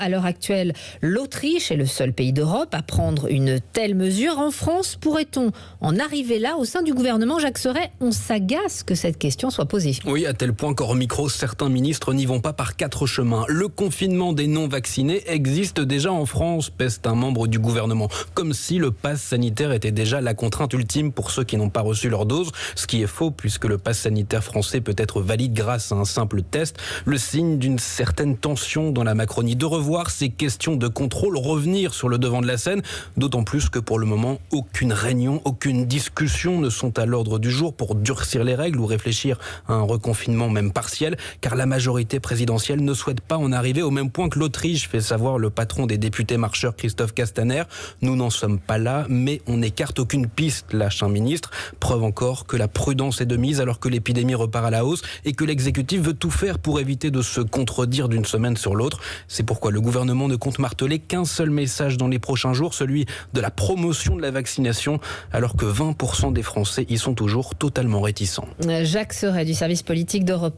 À l'heure actuelle, l'Autriche est le seul pays d'Europe à prendre une telle mesure. En France, pourrait-on en arriver là? Au sein du gouvernement, Jacques Serret, on s'agace que cette question soit posée. Oui, à tel point qu'hors micro, certains ministres n'y vont pas par 4 chemins. Le confinement des non-vaccinés existe déjà en France, peste un membre du gouvernement. Comme si le pass sanitaire était déjà la contrainte ultime pour ceux qui n'ont pas reçu leur dose. Ce qui est faux, puisque le pass sanitaire français peut être valide grâce à un simple test. Le signe d'une certaine tension dans la Macronie. De revoir ces questions de contrôle revenir sur le devant de la scène. D'autant plus que pour le moment, aucune réunion, aucune discussion ne sont à l'ordre du jour pour durcir les règles ou réfléchir à un reconfinement même partiel. Car la majorité présidentielle ne souhaite pas en arriver au même point que l'Autriche, fait savoir le patron des députés marcheurs Christophe Castaner. Nous n'en sommes pas là, mais on n'écarte aucune piste, lâche un ministre. Preuve encore que la prudence est de mise alors que l'épidémie repart à la hausse et que l'exécutif veut tout faire pour éviter de se contredire d'une semaine sur l'autre. C'est pourquoi le gouvernement ne compte marteler qu'un seul message dans les prochains jours, celui de la promotion de la vaccination, alors que 20% des Français y sont toujours totalement réticents. Jacques Serret du service politique d'Europe.